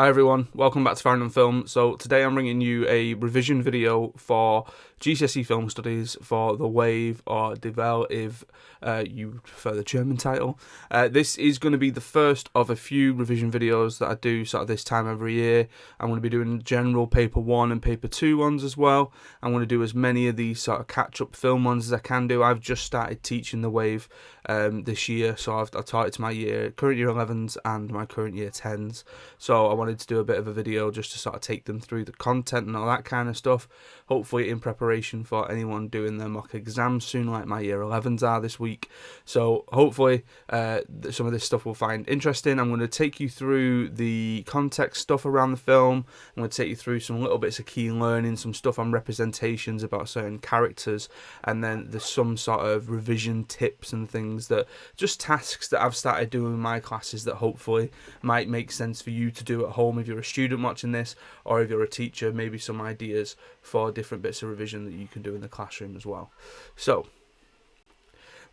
Hi everyone, welcome back to Farrand and Film. So today I'm bringing you a revision video for GCSE film studies for the Wave, or Die Welle if you prefer the German title. This is going to be the first of a few revision videos that I do sort of this time every year. I'm going to be doing general paper 1 and paper 2 ones as well. I'm going to do as many of these sort of catch-up film ones as I can do. I've just started teaching the Wave this year, so I've taught it to my current year 11s and my current year 10s. So I wanted to do a bit of a video just to sort of take them through the content and all that kind of stuff, hopefully in preparation for anyone doing their mock exams soon, like my year 11s are this week. So hopefully some of this stuff will find interesting. I'm going to take you through the context stuff around the film. I'm going to take you through some little bits of key learning, some stuff on representations about certain characters, and then there's some sort of revision tips and things, that just tasks that I've started doing in my classes that hopefully might make sense for you to do at home if you're a student watching this, or if you're a teacher, maybe some ideas for different bits of revision that you can do in the classroom as well. So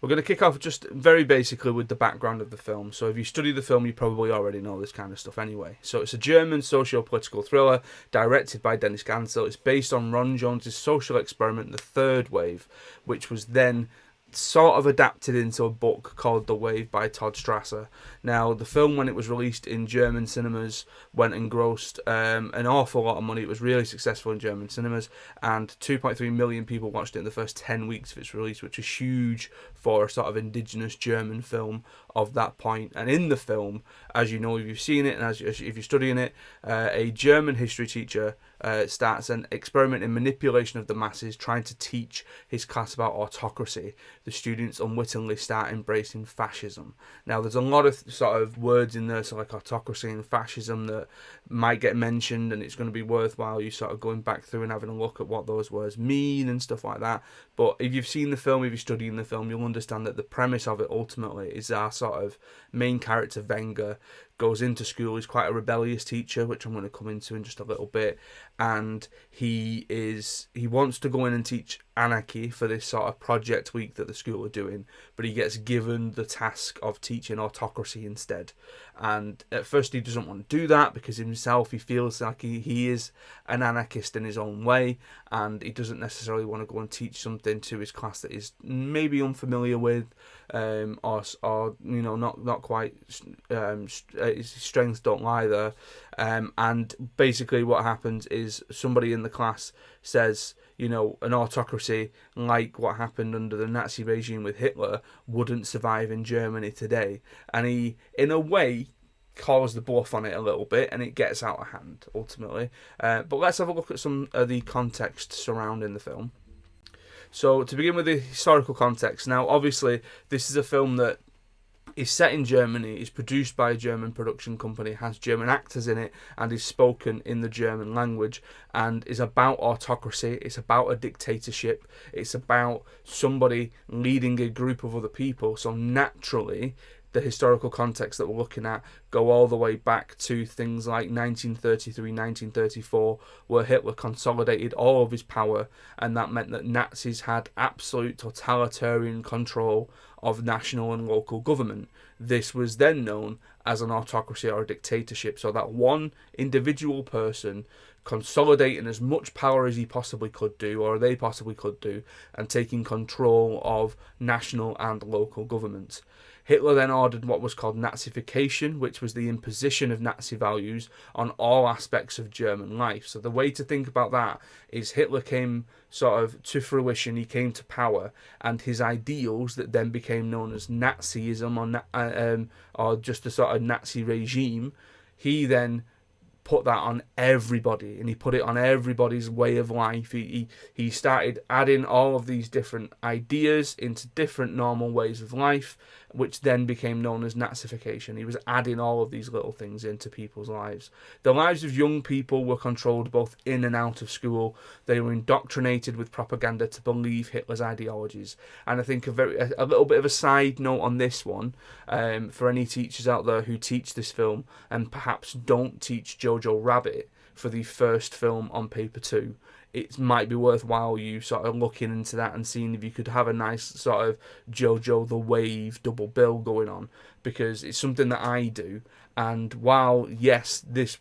we're going to kick off just very basically with the background of the film. So if you study the film, you probably already know this kind of stuff anyway. So it's a German socio-political thriller directed by Dennis Gansel. It's based on Ron Jones's social experiment, The Third Wave, which was then sort of adapted into a book called The Wave by Todd Strasser. Now, the film, when it was released in German cinemas, went and grossed an awful lot of money. It was really successful in German cinemas, and 2.3 million people watched it in the first 10 weeks of its release, which is huge for a sort of indigenous German film of that point. And in the film, as you know if you've seen it, and if you're studying it, a German history teacher starts an experiment in manipulation of the masses, trying to teach his class about autocracy. The students unwittingly start embracing fascism. Now, there's a lot of sort of words in there, so like autocracy and fascism, that might get mentioned, and it's going to be worthwhile you sort of going back through and having a look at what those words mean and stuff like that. But if you've seen the film, if you're studying the film, you'll understand that the premise of it ultimately is our sort of main character, Wenger, goes into school. He's quite a rebellious teacher, which I'm going to come into in just a little bit, and he wants to go in and teach anarchy for this sort of project week that the school are doing, but he gets given the task of teaching autocracy instead. And at first he doesn't want to do that, because himself he feels like he is an anarchist in his own way, and he doesn't necessarily want to go and teach something to his class that is maybe unfamiliar with, or you know, not quite his strengths don't lie there. And basically what happens is somebody in the class says, you know, an autocracy like what happened under the Nazi regime with Hitler wouldn't survive in Germany today. And he, in a way, calls the bluff on it a little bit, and it gets out of hand, ultimately. But let's have a look at some of the context surrounding the film. So, to begin with the historical context, now, obviously, this is a film that is set in Germany, is produced by a German production company, has German actors in it, and is spoken in the German language, and is about autocracy. It's about a dictatorship. It's about somebody leading a group of other people. So naturally, the historical context that we're looking at go all the way back to things like 1933, 1934, where Hitler consolidated all of his power, and that meant that Nazis had absolute totalitarian control of national and local government. This was then known as an autocracy or a dictatorship. So that one individual person consolidating as much power as he possibly could do, or they possibly could do, and taking control of national and local governments. Hitler then ordered what was called Nazification, which was the imposition of Nazi values on all aspects of German life. So the way to think about that is Hitler came sort of to fruition, he came to power, and his ideals that then became known as Nazism, or just a sort of Nazi regime, he then put that on everybody, and he put it on everybody's way of life. He started adding all of these different ideas into different normal ways of life, which then became known as Nazification. He was adding all of these little things into people's lives. The lives of young people were controlled both in and out of school. They were indoctrinated with propaganda to believe Hitler's ideologies. And I think a little bit of a side note on this one, for any teachers out there who teach this film and perhaps don't teach Jojo Rabbit for the first film on paper 2, it might be worthwhile you sort of looking into that and seeing if you could have a nice sort of Jojo the Wave double bill going on, because it's something that I do, And while, yes, this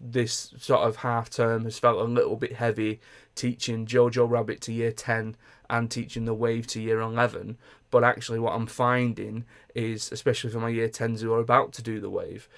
sort of half term has felt a little bit heavy, teaching Jojo Rabbit to year 10 and teaching The Wave to year 11, but actually what I'm finding is, especially for my year 10s who are about to do The Wave,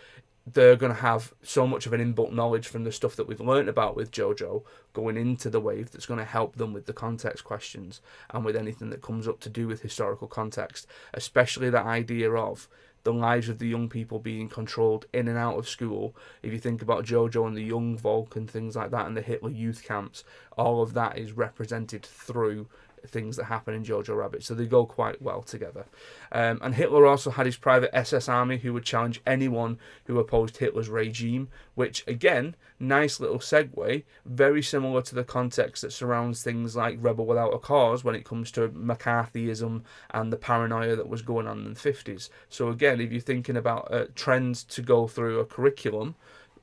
they're going to have so much of an inbuilt knowledge from the stuff that we've learnt about with Jojo going into The Wave that's going to help them with the context questions and with anything that comes up to do with historical context, especially that idea of the lives of the young people being controlled in and out of school. If you think about Jojo and the young Volk and things like that and the Hitler youth camps, all of that is represented through things that happen in Jojo Rabbit, so they go quite well together. And Hitler also had his private SS army who would challenge anyone who opposed Hitler's regime, which again, nice little segue, very similar to the context that surrounds things like Rebel Without a Cause when it comes to McCarthyism and the paranoia that was going on in the 50s. So again, if you're thinking about trends to go through a curriculum,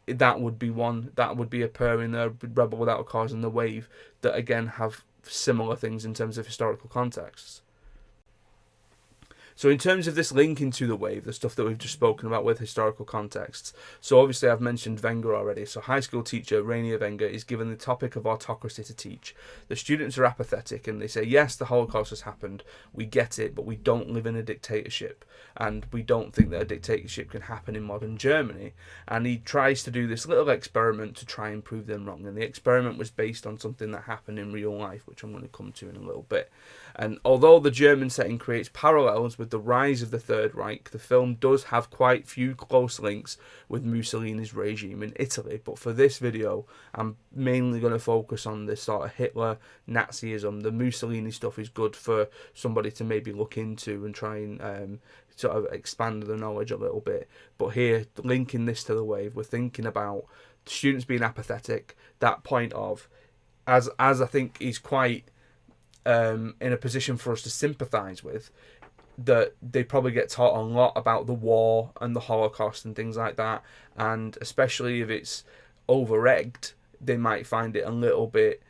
that would be one, that would be a pair in there, Rebel Without a Cause and The Wave, that again have similar things in terms of historical contexts. So in terms of this link into The Wave, the stuff that we've just spoken about with historical contexts, so obviously I've mentioned Wenger already. So high school teacher Rainier Wenger is given the topic of autocracy to teach. The students are apathetic and they say, yes, the Holocaust has happened, we get it, but we don't live in a dictatorship and we don't think that a dictatorship can happen in modern Germany. And he tries to do this little experiment to try and prove them wrong. And the experiment was based on something that happened in real life, which I'm going to come to in a little bit. And although the German setting creates parallels with the rise of the Third Reich, the film does have quite few close links with Mussolini's regime in Italy. But for this video, I'm mainly going to focus on this sort of Hitler, Nazism. The Mussolini stuff is good for somebody to maybe look into and try and sort of expand the knowledge a little bit. But here, linking this to The Wave, we're thinking about students being apathetic, that point of, as I think is quite in a position for us to sympathise with, that they probably get taught a lot about the war and the Holocaust and things like that, and especially if it's over-egged, they might find it a little bit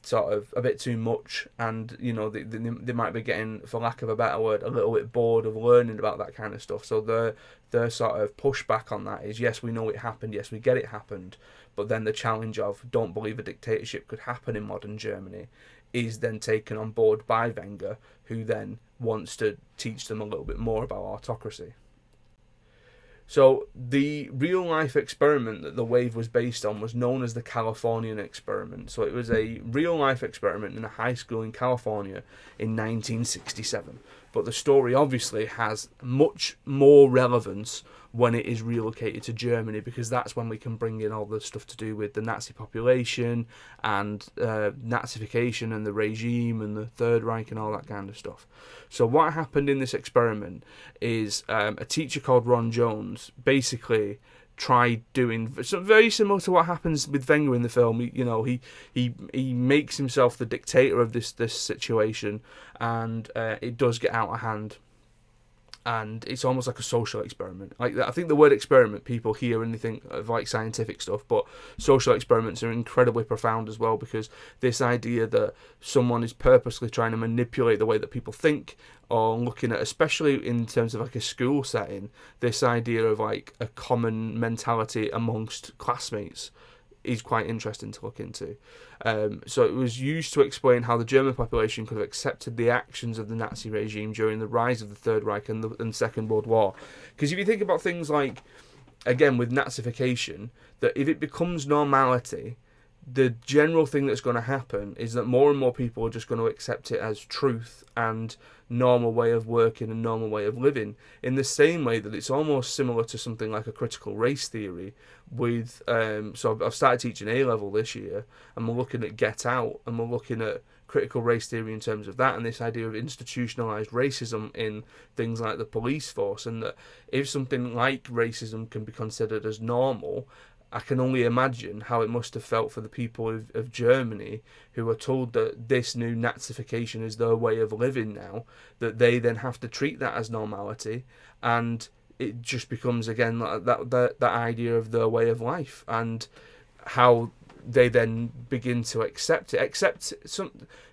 sort of a bit too much, and you know they might be getting, for lack of a better word, a little bit bored of learning about that kind of stuff. So the sort of pushback on that is, yes, we know it happened, yes, we get it happened, but then the challenge of don't believe a dictatorship could happen in modern Germany is then taken on board by Wenger, who then wants to teach them a little bit more about autocracy. So the real-life experiment that The Wave was based on was known as the Californian experiment. So it was a real-life experiment in a high school in California in 1967. But the story obviously has much more relevance when it is relocated to Germany, because that's when we can bring in all the stuff to do with the Nazi population and Nazification and the regime and the Third Reich and all that kind of stuff. So what happened in this experiment is a teacher called Ron Jones basically tried doing something very similar to what happens with Wenger in the film. He makes himself the dictator of this situation, and it does get out of hand. And it's almost like a social experiment. Like, I think the word experiment, people hear and they think of like scientific stuff, but social experiments are incredibly profound as well, because this idea that someone is purposely trying to manipulate the way that people think, or looking at, especially in terms of like a school setting, this idea of like a common mentality amongst classmates is quite interesting to look into. So it was used to explain how the German population could have accepted the actions of the Nazi regime during the rise of the Third Reich and the Second World War. Because if you think about things like, again, with Nazification, that if it becomes normality, the general thing that's going to happen is that more and more people are just going to accept it as truth and normal way of working and normal way of living, in the same way that it's almost similar to something like a critical race theory with so I've started teaching A-level this year, and we're looking at Get Out, and we're looking at critical race theory in terms of that, and this idea of institutionalized racism in things like the police force, and that if something like racism can be considered as normal, I can only imagine how it must have felt for the people of Germany, who are told that this new Nazification is their way of living now, that they then have to treat that as normality, and it just becomes, again, that idea of their way of life, and how they then begin to accept it.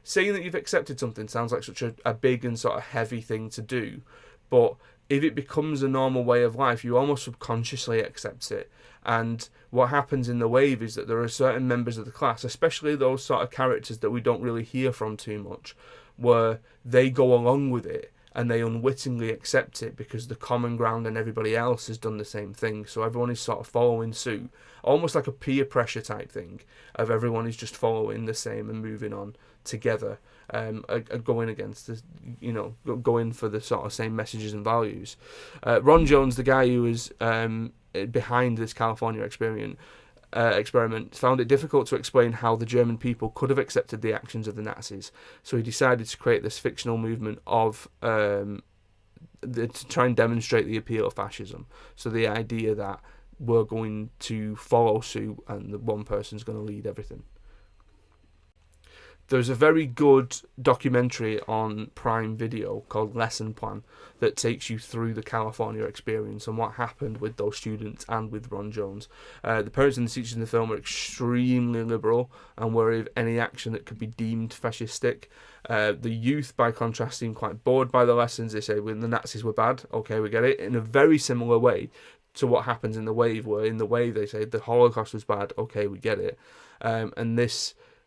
Saying that you've accepted something sounds like such a big and sort of heavy thing to do, but if it becomes a normal way of life, you almost subconsciously accept it. And what happens in the wave is that there are certain members of the class, especially those sort of characters that we don't really hear from too much, where they go along with it and they unwittingly accept it because the common ground and everybody else has done the same thing. So everyone is sort of following suit, almost like a peer pressure type thing, of everyone is just following the same and moving on together, going against this, going for the sort of same messages and values. Ron Jones, the guy who was behind this California experiment, found it difficult to explain how the German people could have accepted the actions of the Nazis. So he decided to create this fictional movement of to try and demonstrate the appeal of fascism. So the idea that we're going to follow suit and the one person's going to lead everything. There's a very good documentary on Prime Video called Lesson Plan that takes you through the California experience and what happened with those students and with Ron Jones. The parents and the teachers in the film are extremely liberal and worry of any action that could be deemed fascistic. The youth, by contrast, seem quite bored by the lessons. They say, when the Nazis were bad, okay, we get it, in a very similar way to what happens in The Wave, where in The Wave they say the Holocaust was bad, okay, we get it.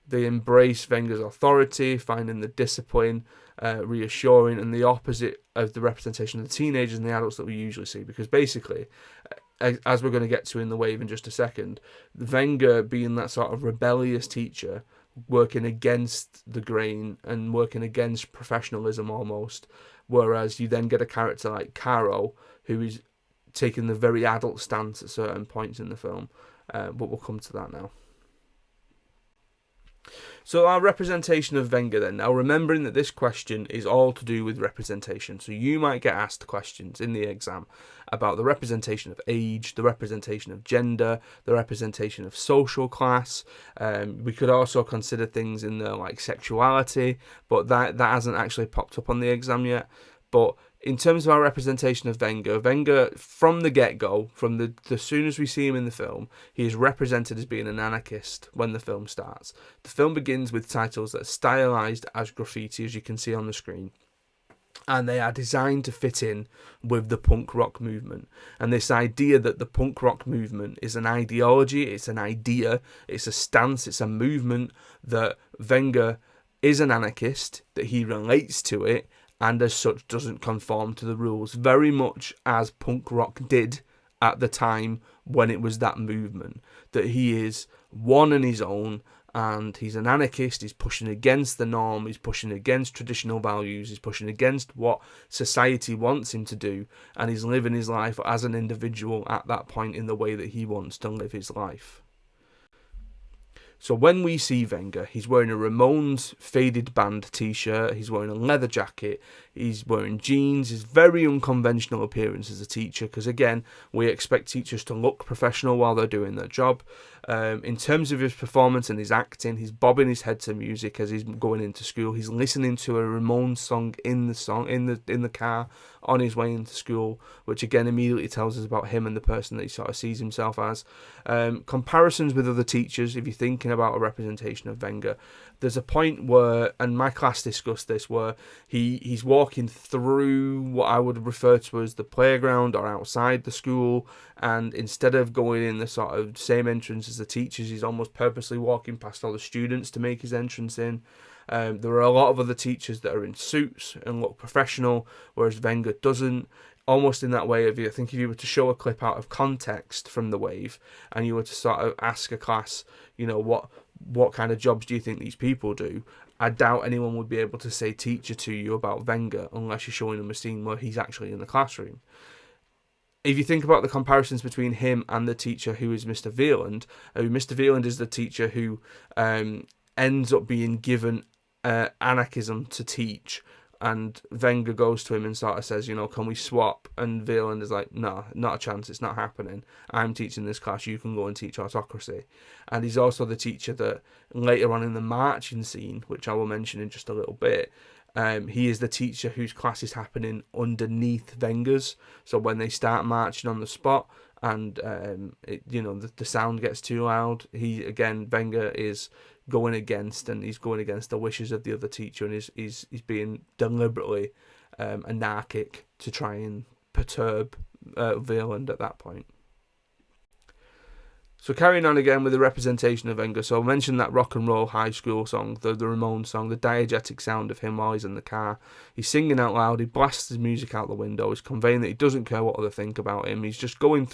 They embrace Wenger's authority, finding the discipline reassuring, and the opposite of the representation of the teenagers and the adults that we usually see. Because basically, as we're going to get to in The Wave in just a second, Wenger being that sort of rebellious teacher, working against the grain and working against professionalism almost, whereas you then get a character like Caro, who is taking the very adult stance at certain points in the film. But we'll come to that now. So our representation of Wenger then. Now, remembering that this question is all to do with representation. So you might get asked questions in the exam about the representation of age, the representation of gender, the representation of social class. We could also consider things in the like sexuality, but that hasn't actually popped up on the exam yet. But in terms of our representation of Wenger from the get-go, from the soon as we see him in the film, he is represented as being an anarchist when the film starts. The film begins with titles that are stylized as graffiti, as you can see on the screen, and they are designed to fit in with the punk rock movement. And this idea that the punk rock movement is an ideology, it's an idea, it's a stance, it's a movement, that Wenger is an anarchist, that he relates to it, and as such doesn't conform to the rules, very much as punk rock did at the time when it was that movement. That he is one and his own, and he's an anarchist, he's pushing against the norm, he's pushing against traditional values, he's pushing against what society wants him to do, and he's living his life as an individual at that point in the way that he wants to live his life. So when we see Wenger, he's wearing a Ramones faded band t-shirt, he's wearing a leather jacket, he's wearing jeans, his very unconventional appearance as a teacher, because again, we expect teachers to look professional while they're doing their job. In terms of his performance and his acting, he's bobbing his head to music as he's going into school. He's listening to a Ramones song in the car on his way into school, which again immediately tells us about him and the person that he sort of sees himself as. Comparisons with other teachers, if you're thinking about a representation of Wenger, there's a point where, and my class discussed this, where he's walking through what I would refer to as the playground or outside the school, and instead of going in the sort of same entrance as the teachers, he's almost purposely walking past all the students to make his entrance in. There are a lot of other teachers that are in suits and look professional, whereas Wenger doesn't. Almost in that way, I think if you were to show a clip out of context from The Wave, and you were to sort of ask a class, what kind of jobs do you think these people do? I doubt anyone would be able to say teacher to you about Wenger unless you're showing them a scene where he's actually in the classroom. If you think about the comparisons between him and the teacher who is Mr. Veland, Mr. Veland is the teacher who ends up being given anarchism to teach, and Wenger goes to him and sort of says, can we swap? And Veland is like, no, not a chance, it's not happening. I'm teaching this class, you can go and teach autocracy. And he's also the teacher that later on in the marching scene, which I will mention in just a little bit, he is the teacher whose class is happening underneath Wenger's. So when they start marching on the spot and the sound gets too loud, Wenger is going against the wishes of the other teacher, and he's being deliberately anarchic to try and perturb Wieland at that point. So carrying on again with the representation of Wenger. So I mentioned that rock and roll high school song, the Ramones song, the diegetic sound of him while he's in the car. He's singing out loud, he blasts his music out the window, he's conveying that he doesn't care what others think about him, he's just going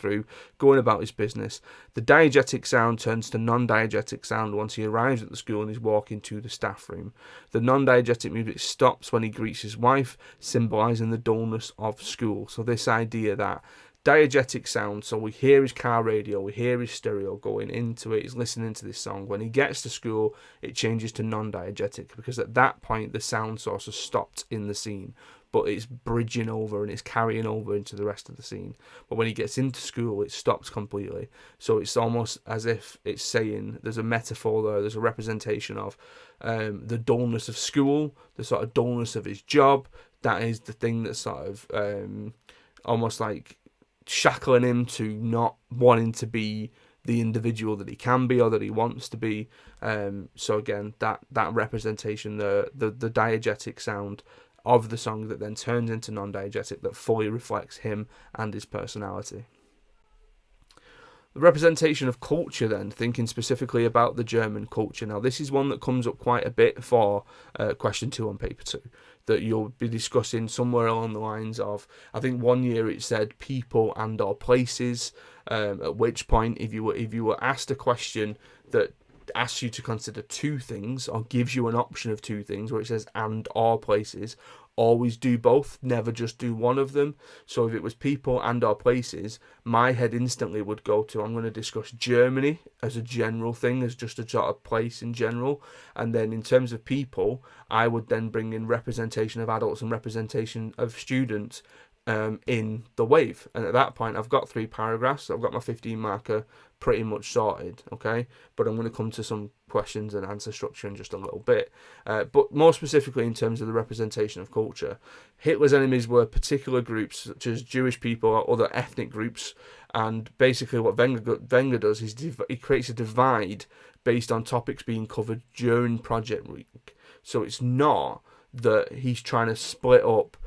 about his business. The diegetic sound turns to non-diegetic sound once he arrives at the school and he's walking to the staff room. The non-diegetic music stops when he greets his wife, symbolising the dullness of school. So this idea that diegetic sound, so we hear his car radio, we hear his stereo going into it, he's listening to this song. When he gets to school, it changes to non-diegetic, because at that point the sound source has stopped in the scene, but it's bridging over and it's carrying over into the rest of the scene. But when he gets into school, it stops completely. So it's almost as if it's saying, there's a metaphor there, there's a representation of the dullness of school, the sort of dullness of his job. That is the thing that's sort of almost like shackling him to not wanting to be the individual that he can be or that he wants to be. So again, that representation, the diegetic sound of the song that then turns into non-diegetic, that fully reflects him and his personality. The representation of culture then, thinking specifically about the German culture. Now this is one that comes up quite a bit for question 2 on paper 2, that you'll be discussing somewhere along the lines of, I think one year it said people and or places, at which point if you were asked a question that asks you to consider 2 things or gives you an option of 2 things where it says and or places, always do both, never just do one of them. So if it was people and or places, my head instantly would go to, I'm going to discuss Germany as a general thing, as just a sort of place in general. And then in terms of people, I would then bring in representation of adults and representation of students in the wave. And at that point, I've got 3 paragraphs. I've got my 15 marker pretty much sorted, okay? But I'm going to come to some questions and answer structure in just a little bit. But more specifically in terms of the representation of culture, Hitler's enemies were particular groups such as Jewish people or other ethnic groups. And basically what Wenger does is he creates a divide based on topics being covered during project week. So it's not that he's trying to split up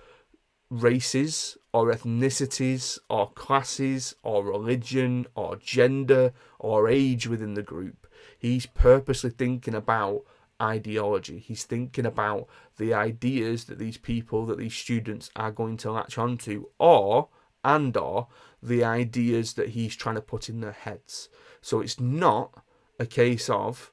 races or ethnicities or classes or religion or gender or age within the group. He's purposely thinking about ideology. He's thinking about the ideas that these people, that these students are going to latch onto, or the ideas that he's trying to put in their heads. So it's not a case of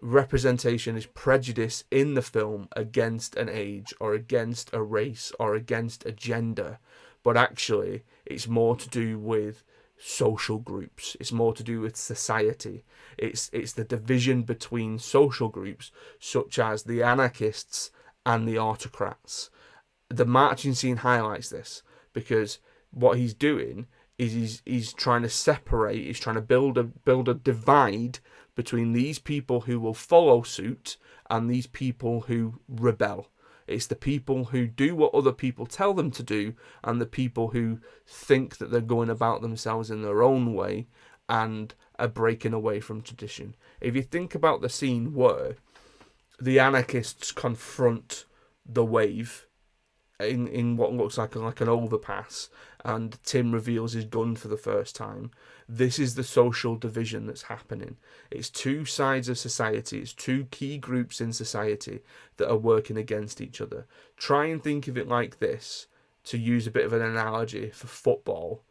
representation is prejudice in the film against an age or against a race or against a gender, but actually it's more to do with social groups. It's more to do with society. It's the division between social groups such as the anarchists and the autocrats. The marching scene highlights this, because what he's doing is he's trying to separate, he's trying to build a divide between these people who will follow suit and these people who rebel. It's the people who do what other people tell them to do and the people who think that they're going about themselves in their own way and are breaking away from tradition. If you think about the scene where the anarchists confront the wave in what looks like an overpass, and Tim reveals his gun for the first time. This is the social division that's happening. It's 2 sides of society. It's 2 key groups in society that are working against each other. Try and think of it like this, to use a bit of an analogy for football.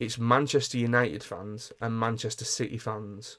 It's Manchester United fans and Manchester City fans.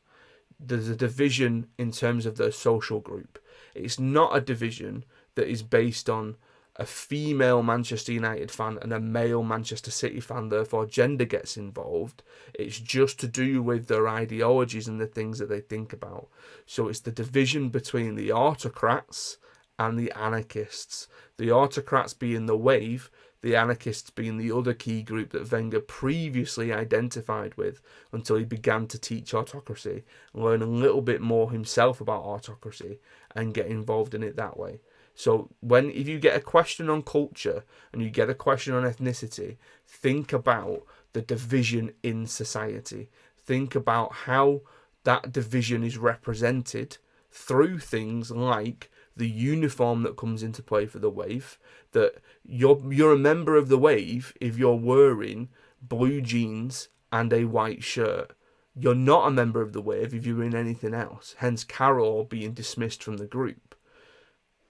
There's a division in terms of their social group. It's not a division that is based on a female Manchester United fan and a male Manchester City fan, therefore gender gets involved. It's just to do with their ideologies and the things that they think about. So it's the division between the autocrats and the anarchists. The autocrats being the wave, the anarchists being the other key group that Wenger previously identified with until he began to teach autocracy, learn a little bit more himself about autocracy and get involved in it that way. So if you get a question on culture and you get a question on ethnicity, think about the division in society. Think about how that division is represented through things like the uniform that comes into play for the wave. That you're a member of the wave if you're wearing blue jeans and a white shirt. You're not a member of the wave if you're in anything else. Hence Carol being dismissed from the group.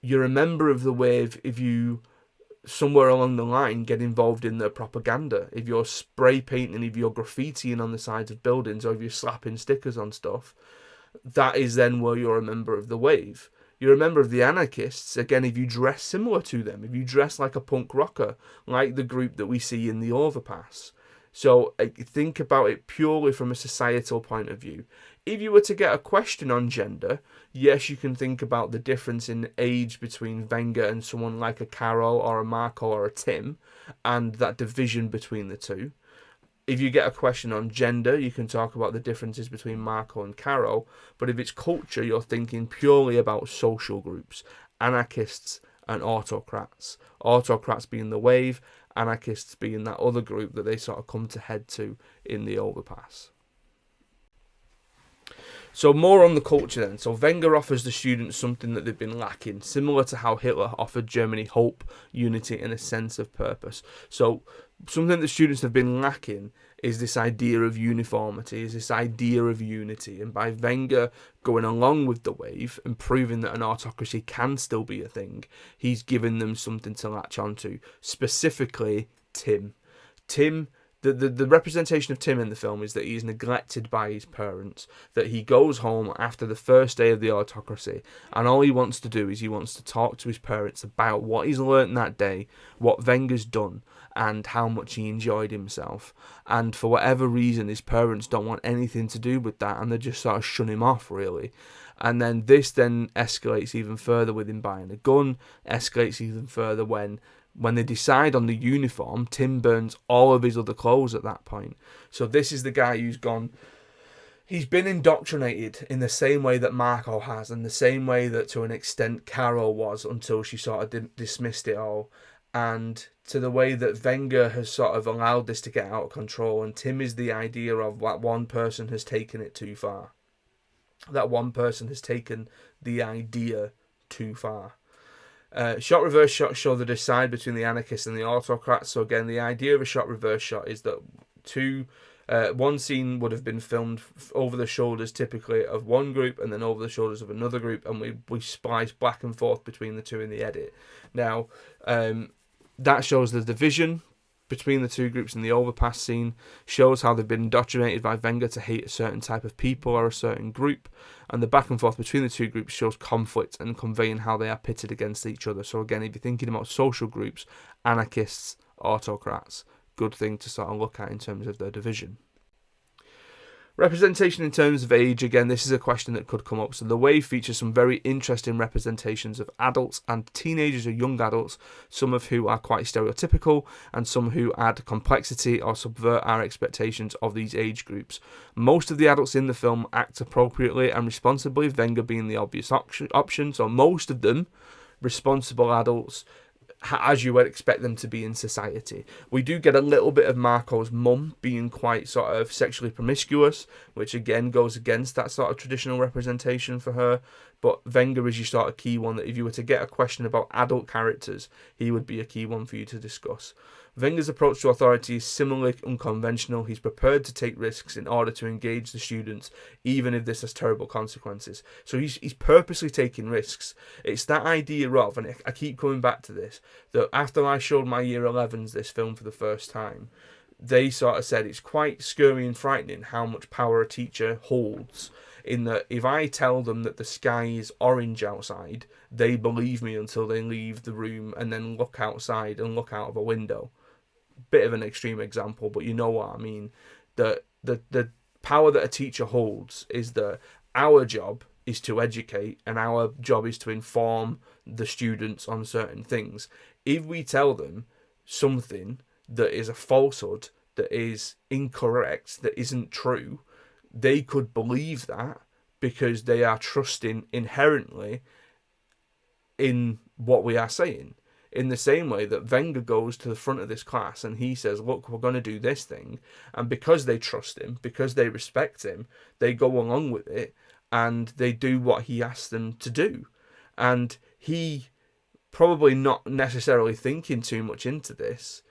You're a member of the wave if you, somewhere along the line, get involved in the propaganda. If you're spray painting, if you're graffitiing on the sides of buildings, or if you're slapping stickers on stuff, that is then where you're a member of the wave. You're a member of the anarchists, again, if you dress similar to them, if you dress like a punk rocker, like the group that we see in the overpass. So think about it purely from a societal point of view. If you were to get a question on gender, yes, you can think about the difference in age between Wenger and someone like a Carol or a Marco or a Tim, and that division between the two. If you get a question on gender, you can talk about the differences between Marco and Carol. But if it's culture, you're thinking purely about social groups, anarchists and autocrats. Autocrats being the wave, anarchists being that other group that they sort of come to head to in the overpass. So more on the culture then. So Wenger offers the students something that they've been lacking, similar to how Hitler offered Germany hope, unity, and a sense of purpose. So something that students have been lacking is this idea of uniformity, is this idea of unity. And by Wenger going along with the wave and proving that an autocracy can still be a thing, he's given them something to latch onto, specifically Tim. The representation of Tim in the film is that he is neglected by his parents, that he goes home after the first day of the autocracy, and all he wants to do is he wants to talk to his parents about what he's learnt that day, what Wenger's done, and how much he enjoyed himself. And for whatever reason, his parents don't want anything to do with that, and they just sort of shun him off, really. And then this then escalates even further with him buying a gun, escalates even further when they decide on the uniform. Tim burns all of his other clothes at that point. So this is the guy who's gone, he's been indoctrinated in the same way that Marco has, and the same way that to an extent Carol was, until she sort of dismissed it all. And to the way that Wenger has sort of allowed this to get out of control. And Tim is the idea of that one person has taken it too far. That one person has taken the idea too far. Shot reverse shot show the decide between the anarchists and the autocrats. So again, the idea of a shot reverse shot is that one scene would have been filmed over the shoulders typically of one group and then over the shoulders of another group, and we splice back and forth between the two in the edit. Now that shows the division between the two groups in the overpass scene, shows how they've been indoctrinated by Wenger to hate a certain type of people or a certain group, and the back and forth between the two groups shows conflict and conveying how they are pitted against each other. So again, if you're thinking about social groups, anarchists, autocrats, good thing to sort of look at in terms of their division. Representation in terms of age, again, this is a question that could come up. So the wave features some very interesting representations of adults and teenagers or young adults, some of who are quite stereotypical and some who add complexity or subvert our expectations of these age groups. Most of the adults in the film act appropriately and responsibly, Wenger being the obvious option. So most of them, responsible adults, as you would expect them to be in society. We do get a little bit of Marco's mum being quite sort of sexually promiscuous, which again goes against that sort of traditional representation for her. But Wenger is your sort of key one that if you were to get a question about adult characters, he would be a key one for you to discuss. Wenger's approach to authority is similarly unconventional. He's prepared to take risks in order to engage the students, even if this has terrible consequences. So he's purposely taking risks. It's that idea of, and I keep coming back to this, that after I showed my year 11s this film for the first time, they sort of said it's quite scary and frightening how much power a teacher holds. In that if I tell them that the sky is orange outside, they believe me until they leave the room and then look outside and look out of a window. Bit of an extreme example, but you know what I mean. The power that a teacher holds is that our job is to educate and our job is to inform the students on certain things. If we tell them something that is a falsehood, that is incorrect, that isn't true, they could believe that because they are trusting inherently in what we are saying. In the same way that Wenger goes to the front of this class and he says, look, we're going to do this thing. And because they trust him, because they respect him, they go along with it and they do what he asks them to do. And he, probably not necessarily thinking too much into this,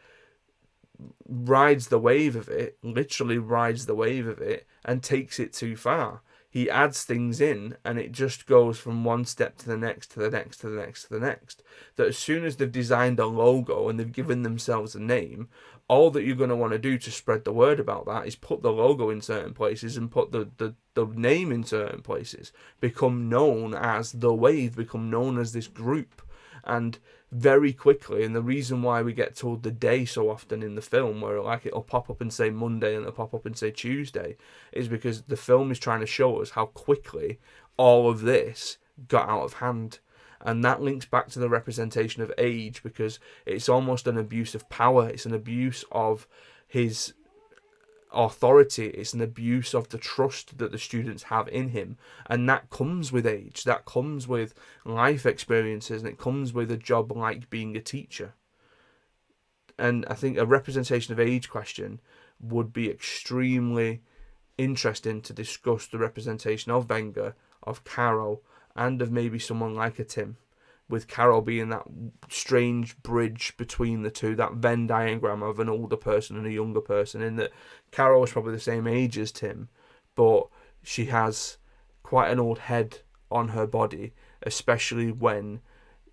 rides the wave of it, literally rides the wave of it, and takes it too far. He adds things in, and it just goes from one step to the next, to the next, to the next, to the next. That as soon as they've designed a logo and they've given themselves a name, all that you're going to want to do to spread the word about that is put the logo in certain places and put the name in certain places. Become known as the Wave, become known as this group. And very quickly, and the reason why we get told the day so often in the film, where like it'll pop up and say Monday and it'll pop up and say Tuesday, is because the film is trying to show us how quickly all of this got out of hand. And that links back to the representation of age, because it's almost an abuse of power. It's an abuse of his authority. It's an abuse of the trust that the students have in him, and that comes with age, that comes with life experiences, and it comes with a job like being a teacher. And I think a representation of age question would be extremely interesting to discuss the representation of Wenger, of Carol, and of maybe someone like a Tim, with Carol being that strange bridge between the two, that Venn diagram of an older person and a younger person, in that Carol is probably the same age as Tim, but she has quite an old head on her body, especially when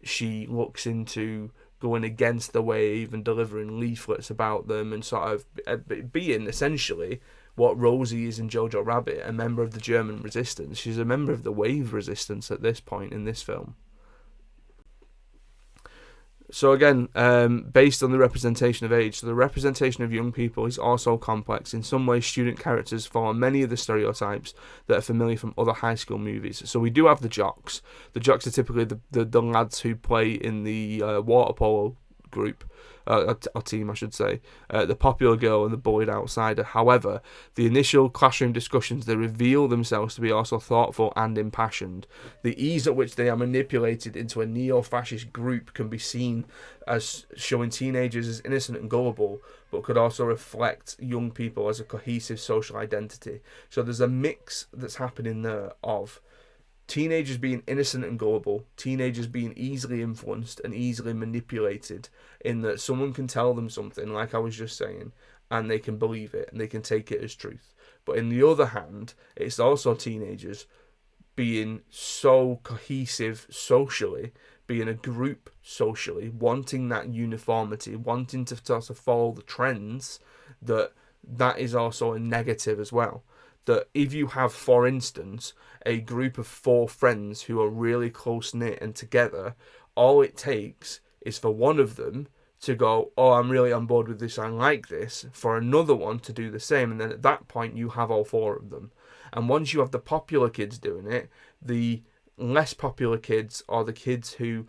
she looks into going against the wave and delivering leaflets about them, and sort of being essentially what Rosie is in Jojo Rabbit, a member of the German resistance. She's a member of the wave resistance at this point in this film. So again, based on the representation of age, so the representation of young people is also complex. In some ways, student characters follow many of the stereotypes that are familiar from other high school movies. So we do have the jocks. The jocks are typically the lads who play in the water polo group, or team, I should say, the popular girl and the bullied outsider. However, the initial classroom discussions, they reveal themselves to be also thoughtful and impassioned. The ease at which they are manipulated into a neo-fascist group can be seen as showing teenagers as innocent and gullible, but could also reflect young people as a cohesive social identity. So there's a mix that's happening there of teenagers being innocent and gullible, teenagers being easily influenced and easily manipulated, in that someone can tell them something, like I was just saying, and they can believe it and they can take it as truth. But in the other hand, it's also teenagers being so cohesive socially, being a group socially, wanting that uniformity, wanting to sort of follow the trends, that is also a negative as well. That if you have, for instance, a group of 4 friends who are really close-knit and together, all it takes is for one of them to go, oh, I'm really on board with this, I like this, for another one to do the same, and then at that point you have all 4 of them. And once you have the popular kids doing it, the less popular kids, or the kids who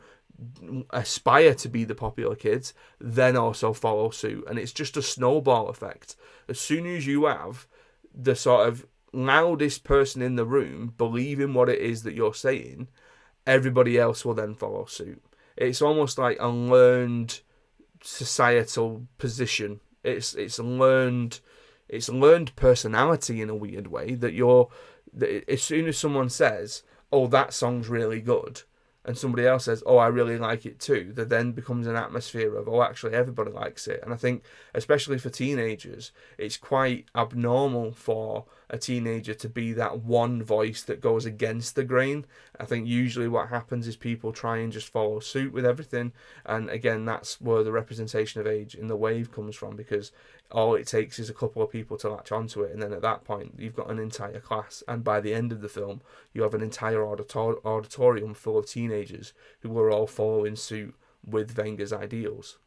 aspire to be the popular kids, then also follow suit. And it's just a snowball effect. As soon as you have the sort of loudest person in the room believing what it is that you're saying, everybody else will then follow suit. It's almost like a learned societal position. It's learned personality in a weird way, that as soon as someone says, oh, that song's really good, and somebody else says, oh, I really like it too, there then becomes an atmosphere of, oh, actually everybody likes it. And I think, especially for teenagers, it's quite abnormal for a teenager to be that one voice that goes against the grain. I think usually what happens is people try and just follow suit with everything. And again, that's where the representation of age in the wave comes from, because all it takes is a couple of people to latch onto it, and then at that point you've got an entire class, and by the end of the film you have an entire auditorium full of teenagers who were all following suit with Wenger's ideals.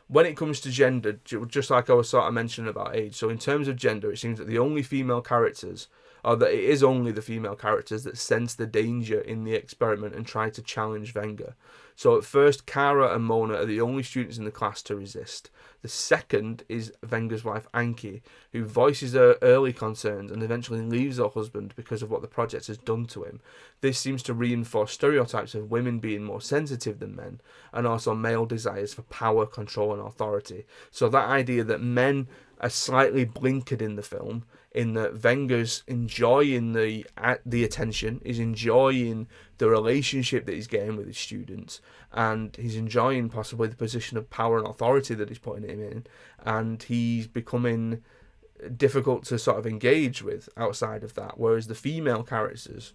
When it comes to gender, just like I was sort of mentioning about age, so in terms of gender, it seems that the only female characters, or that it is only the female characters that sense the danger in the experiment and try to challenge Wenger. So at first, Kara and Mona are the only students in the class to resist. The second is Wenger's wife, Anki, who voices her early concerns and eventually leaves her husband because of what the project has done to him. This seems to reinforce stereotypes of women being more sensitive than men, and also male desires for power, control and authority. So that idea that men are slightly blinkered in the film in that Wenger's enjoying the attention, he's enjoying the relationship that he's getting with his students, and he's enjoying possibly the position of power and authority that he's putting him in, and he's becoming difficult to sort of engage with outside of that. Whereas the female characters,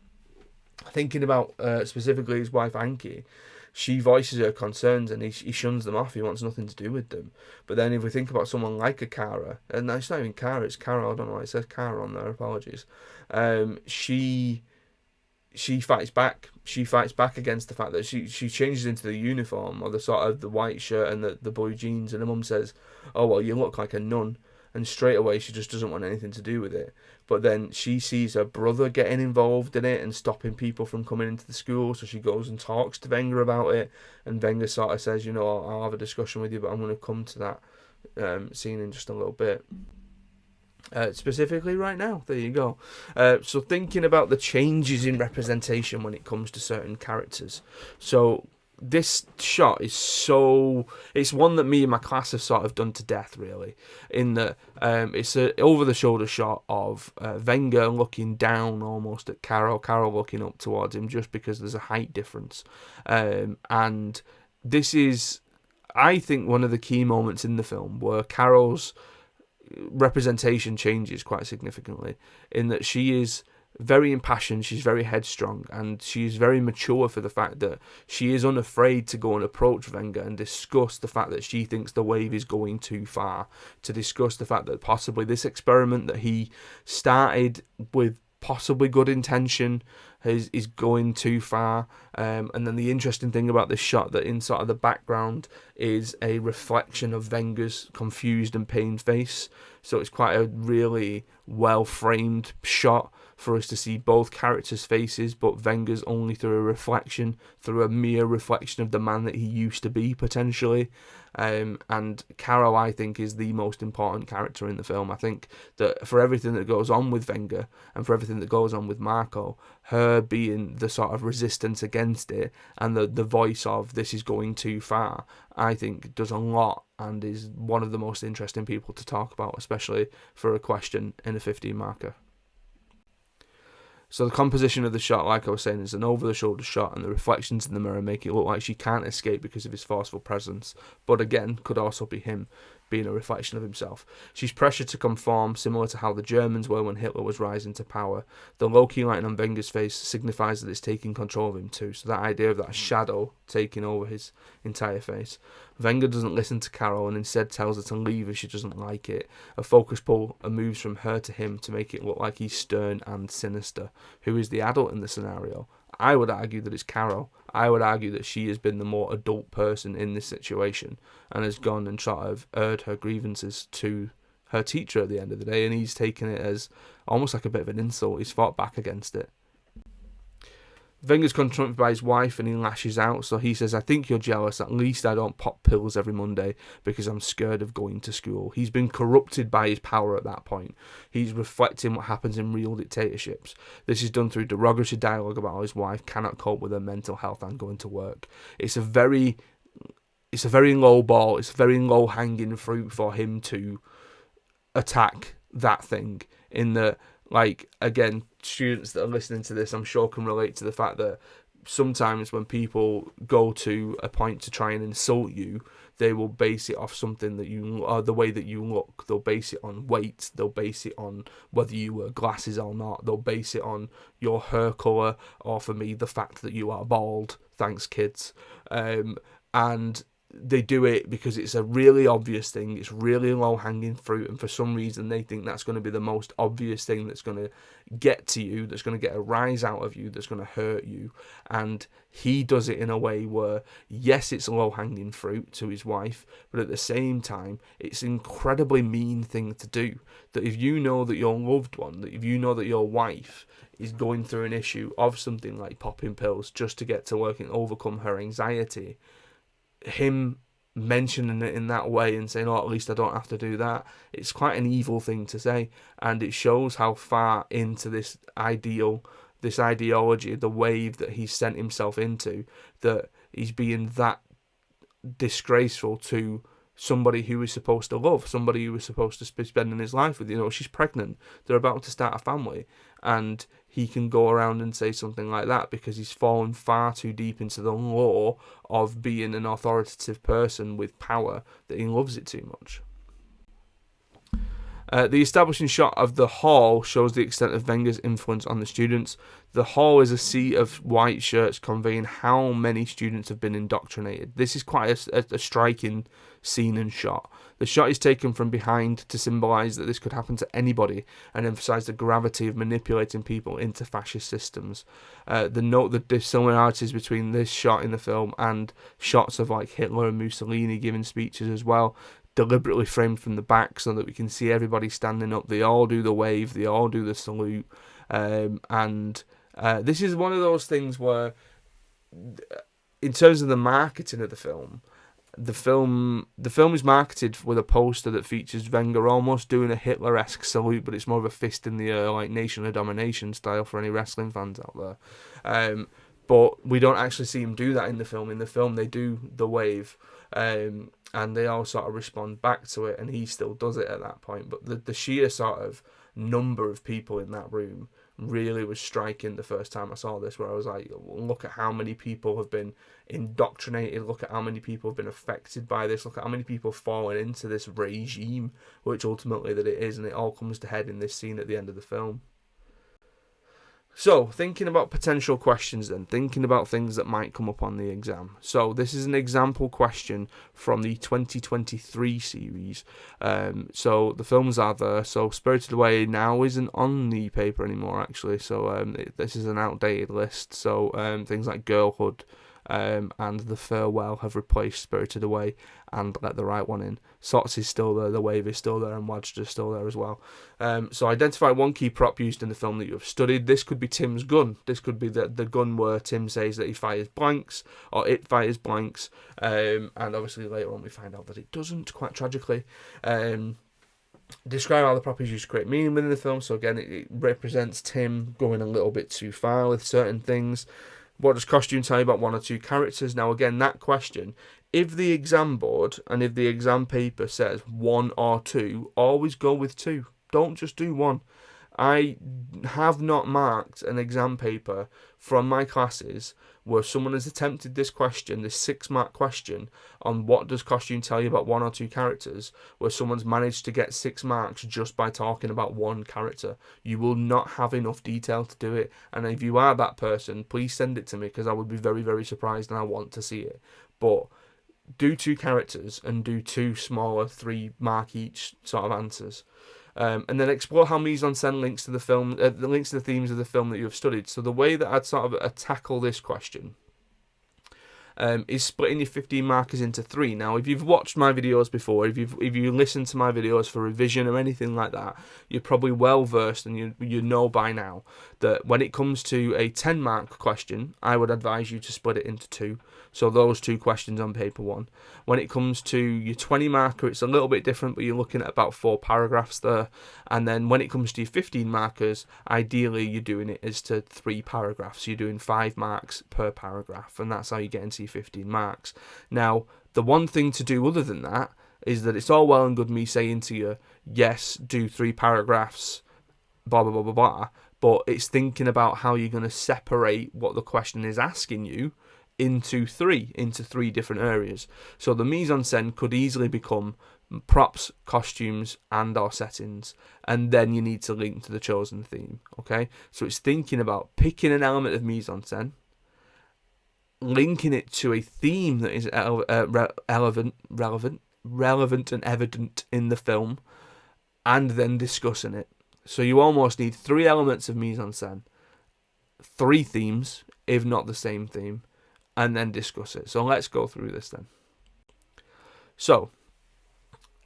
thinking about specifically his wife Anki, she voices her concerns and he shuns them off. He wants nothing to do with them. But then if we think about someone like a Kara, and it's not even Kara, it's Carol, I don't know why it says Kara on there, apologies. She fights back. She fights back against the fact that she changes into the uniform, or the sort of the white shirt and the blue jeans, and her mum says, "Oh well, you look like a nun." And straight away she just doesn't want anything to do with it. But then she sees her brother getting involved in it and stopping people from coming into the school, so she goes and talks to Wenger about it, and Wenger sort of says, I'll have a discussion with you, but I'm going to come to that scene in just a little bit. Specifically right now, there you go. So thinking about the changes in representation when it comes to certain characters. So this shot is it's one that me and my class have sort of done to death, really, in that it's an over-the-shoulder shot of Wenger looking down almost at Carol looking up towards him, just because there's a height difference. And this is, I think, one of the key moments in the film where Carol's representation changes quite significantly, in that she is very impassioned, she's very headstrong, and she's very mature for the fact that she is unafraid to go and approach Wenger and discuss the fact that she thinks the wave is going too far, to discuss the fact that possibly this experiment that he started with possibly good intention is going too far. And then the interesting thing about this shot, that in sort of the background is a reflection of Wenger's confused and pained face, so it's quite a really well framed shot for us to see both characters' faces, but Wenger's only through a reflection, through a mere reflection of the man that he used to be, potentially. And Carol, I think, is the most important character in the film. I think that for everything that goes on with Wenger and for everything that goes on with Marco, her being the sort of resistance against it and the voice of this is going too far, I think does a lot and is one of the most interesting people to talk about, especially for a question in a 15 marker. So the composition of the shot, like I was saying, is an over-the-shoulder shot, and the reflections in the mirror make it look like she can't escape because of his forceful presence, but again, could also be him being a reflection of himself. She's pressured to conform, similar to how the Germans were when Hitler was rising to power. The low-key lighting on Wenger's face signifies that it's taking control of him too, so that idea of that shadow taking over his entire face. Wenger doesn't listen to Carol and instead tells her to leave if she doesn't like it. A focus pull moves from her to him to make it look like he's stern and sinister. Who is the adult in the scenario? I would argue that it's Carol. I would argue that she has been the more adult person in this situation and has gone and sort of aired her grievances to her teacher at the end of the day, and he's taken it as almost like a bit of an insult. He's fought back against it. Wenger's confronted by his wife and he lashes out, so he says, "I think you're jealous. At least I don't pop pills every Monday because I'm scared of going to school." He's been corrupted by his power at that point. He's reflecting what happens in real dictatorships. This is done through derogatory dialogue about how his wife cannot cope with her mental health and going to work. It's a very low ball, it's a very low hanging fruit for him to attack that thing, in the, like, again, students that are listening to this, I'm sure, can relate to the fact that sometimes when people go to a point to try and insult you, they will base it off something that you, or the way that you look. They'll base it on weight. They'll base it on whether you wear glasses or not. They'll base it on your hair colour, or for me, the fact that you are bald. Thanks, kids. And they do it because it's a really obvious thing, it's really low-hanging fruit, and for some reason they think that's going to be the most obvious thing that's going to get to you, that's going to get a rise out of you, that's going to hurt you. And he does it in a way where, yes, it's a low-hanging fruit to his wife, but at the same time, it's an incredibly mean thing to do. That if you know that your loved one, that if you know that your wife is going through an issue of something like popping pills just to get to work and overcome her anxiety, him mentioning it in that way and saying, "Oh, at least I don't have to do that," it's quite an evil thing to say, and it shows how far into this ideology, the wave that he's sent himself into, that he's being that disgraceful to somebody who is supposed to love, somebody who is supposed to be spending his life with. You know, she's pregnant, they're about to start a family, and he can go around and say something like that because he's fallen far too deep into the law of being an authoritative person with power that he loves it too much. The establishing shot of the hall shows the extent of Wenger's influence on the students. The hall is a sea of white shirts conveying how many students have been indoctrinated. This is quite a striking scene and shot. The shot is taken from behind to symbolise that this could happen to anybody and emphasise the gravity of manipulating people into fascist systems. Note the similarities between this shot in the film and shots of like Hitler and Mussolini giving speeches as well, deliberately framed from the back so that we can see everybody standing up. They all do the wave, they all do the salute, and this is one of those things where, in terms of the marketing of the film is marketed with a poster that features Wenger almost doing a Hitler-esque salute, but it's more of a fist in the air, like Nation of Domination style for any wrestling fans out there. But we don't actually see him do that in the film. In the film, they do the wave, and they all sort of respond back to it, and he still does it at that point. But the sheer sort of number of people in that room really was striking the first time I saw this, where I was like, look at how many people have been indoctrinated, look at how many people have been affected by this, look at how many people have fallen into this regime, which ultimately that it is, and it all comes to head in this scene at the end of the film. So, thinking about potential questions then, thinking about things that might come up on the exam. So, this is an example question from the 2023 series. So, the films are there. So, Spirited Away now isn't on the paper anymore, actually. So, this is an outdated list. So, things like Girlhood and The Farewell have replaced Spirited Away and Let the Right One In. Sots is still there, The Wave is still there, and Wadged is still there as well. So identify one key prop used in the film that you have studied. This could be Tim's gun. This could be the gun where Tim says that he fires blanks, or it fires blanks, and obviously later on we find out that it doesn't, quite tragically. Describe how the prop is used to create meaning within the film. So again, it represents Tim going a little bit too far with certain things. What does costume tell you about one or two characters? Now, again, that question, if the exam board and if the exam paper says one or two, always go with two. Don't just do one. I have not marked an exam paper from my classes where someone has attempted this question, this 6-mark question, on what does costume tell you about one or two characters, where someone's managed to get 6 marks just by talking about one character. You will not have enough detail to do it, and if you are that person, please send it to me, because I would be very, very surprised and I want to see it. But do 2 characters and do 2 smaller 3-mark each sort of answers. And then explore how mise-en-scène links to the film, links to the themes of the film that you have studied. So the way that I'd sort of tackle this question is splitting your 15 markers into 3. Now, if you've watched my videos before, if you listen to my videos for revision or anything like that, you're probably well versed and you know by now that when it comes to a 10-mark question, I would advise you to split it into 2. So those 2 questions on paper 1. When it comes to your 20 marker, it's a little bit different, but you're looking at about 4 paragraphs there. And then when it comes to your 15 markers, ideally you're doing it as to 3 paragraphs. You're doing 5 marks per paragraph, and that's how you get into your 15 marks. Now, the one thing to do other than that is that it's all well and good me saying to you, yes, do 3 paragraphs, blah, blah, blah, blah, blah, but it's thinking about how you're going to separate what the question is asking you into 3 different areas. So the mise-en-scène could easily become props, costumes, and or settings, and then you need to link to the chosen theme. Okay, so it's thinking about picking an element of mise-en-scène, linking it to a theme that is relevant and evident in the film, and then discussing it. So you almost need 3 elements of mise-en-scène, 3 themes, if not the same theme, and then discuss it. So let's go through this then. So,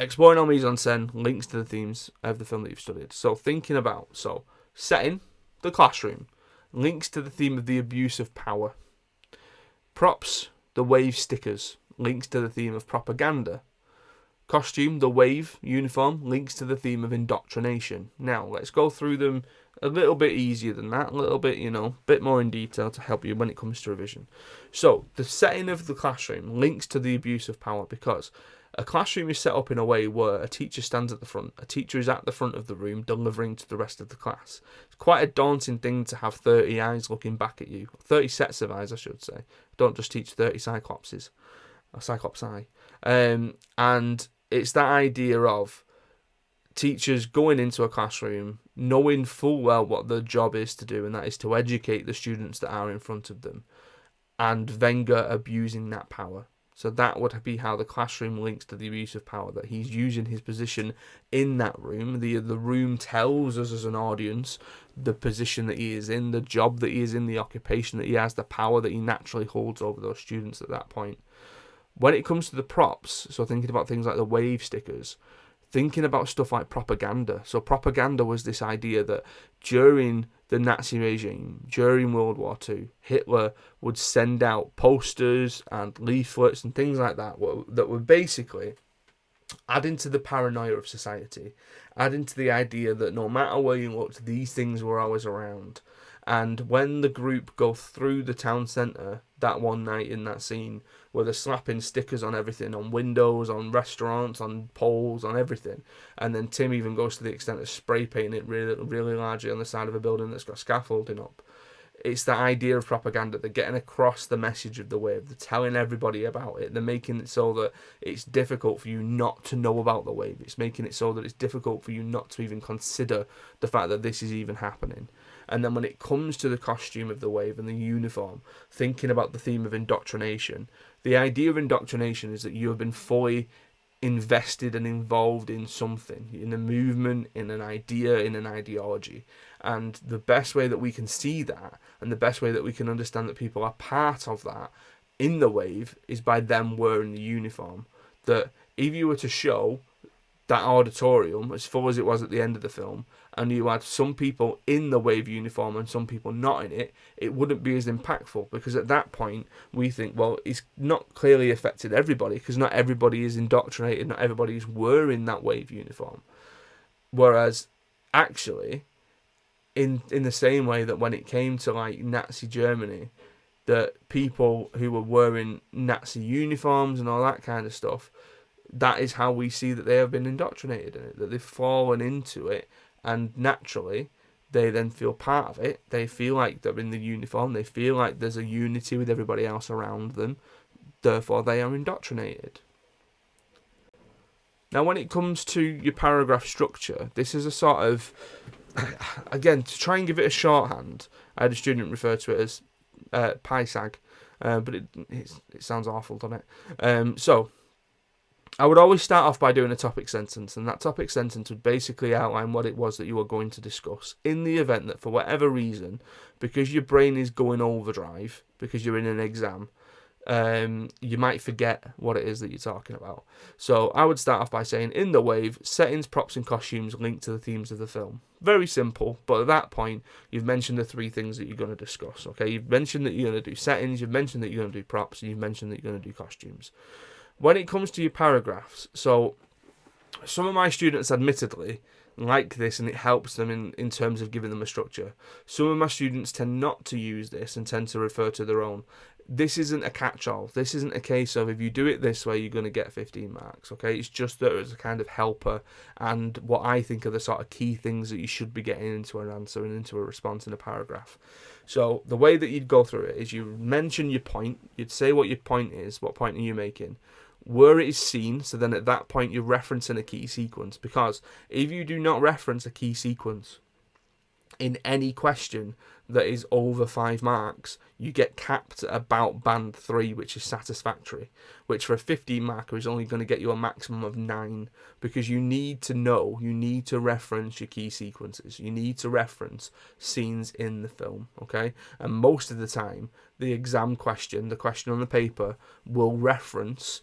exploring how mise-en-scène links to the themes of the film that you've studied. So thinking about, setting, the classroom, links to the theme of the abuse of power. Props, the wave stickers, links to the theme of propaganda. Costume, the wave uniform, links to the theme of indoctrination. Now, let's go through them a little bit easier than that, a little bit, bit more in detail to help you when it comes to revision. So, the setting of the classroom links to the abuse of power because A classroom is set up in a way where a teacher stands at the front. A teacher is at the front of the room delivering to the rest of the class. It's quite a daunting thing to have 30 eyes looking back at you. 30 sets of eyes, I should say. Don't just teach 30 cyclopses. Or cyclopsi. And it's that idea of teachers going into a classroom knowing full well what their job is to do, and that is to educate the students that are in front of them, and Wenger abusing that power. So that would be how the classroom links to the abuse of power, that he's using his position in that room. The room tells us as an audience the position that he is in, the job that he is in, the occupation that he has, the power that he naturally holds over those students at that point. When it comes to the props, so thinking about things like the wave stickers, thinking about stuff like propaganda. So propaganda was this idea that during the Nazi regime, during World War II, Hitler would send out posters and leaflets and things like that that were basically adding to the paranoia of society, adding to the idea that no matter where you looked, these things were always around. And when the group go through the town centre that one night in that scene, where they're slapping stickers on everything, on windows, on restaurants, on poles, on everything, and then Tim even goes to the extent of spray painting it really, really largely on the side of a building that's got scaffolding up. It's the idea of propaganda. They're getting across the message of the wave. They're telling everybody about it. They're making it so that it's difficult for you not to know about the wave. It's making it so that it's difficult for you not to even consider the fact that this is even happening. And then when it comes to the costume of the wave and the uniform, thinking about the theme of indoctrination, the idea of indoctrination is that you have been fully invested and involved in something, in a movement, in an idea, in an ideology. And the best way that we can see that, and the best way that we can understand that people are part of that in the wave, is by them wearing the uniform. That if you were to show that auditorium as full as it was at the end of the film, and you had some people in the wave uniform and some people not in it, it wouldn't be as impactful, because at that point we think, well, it's not clearly affected everybody, because not everybody is indoctrinated, not everybody is wearing that wave uniform. Whereas actually, in the same way that when it came to like Nazi Germany, that people who were wearing Nazi uniforms and all that kind of stuff, that is how we see that they have been indoctrinated in it, that they've fallen into it, and naturally they then feel part of it. They feel like they're in the uniform, they feel like there's a unity with everybody else around them, therefore they are indoctrinated. Now when it comes to your paragraph structure, this is a sort of, again, to try and give it a shorthand, I had a student refer to it as PISAG, but it sounds awful, doesn't it? So I would always start off by doing a topic sentence, and that topic sentence would basically outline what it was that you were going to discuss. In the event that for whatever reason, because your brain is going overdrive, because you're in an exam, you might forget what it is that you're talking about. So I would start off by saying, in the wave, settings, props and costumes linked to the themes of the film. Very simple, but at that point, you've mentioned the three things that you're going to discuss. Okay, you've mentioned that you're going to do settings, you've mentioned that you're going to do props, and you've mentioned that you're going to do costumes. When it comes to your paragraphs, so some of my students admittedly like this, and it helps them in terms of giving them a structure. Some of my students tend not to use this and tend to refer to their own. This isn't a catch-all. This isn't a case of if you do it this way, you're going to get 15 marks, okay? It's just that it's a kind of helper, and what I think are the sort of key things that you should be getting into an answer and into a response in a paragraph. So the way that you'd go through it is you mention your point, you'd say what your point is, what point are you making, where it is seen, so then at that point you're referencing a key sequence, because if you do not reference a key sequence in any question that is over 5 marks, you get capped at about band 3, which is satisfactory, which for a 15 marker is only going to get you a maximum of 9, because you need to know, you need to reference your key sequences, you need to reference scenes in the film, okay? And most of the time, the exam question, the question on the paper, will reference,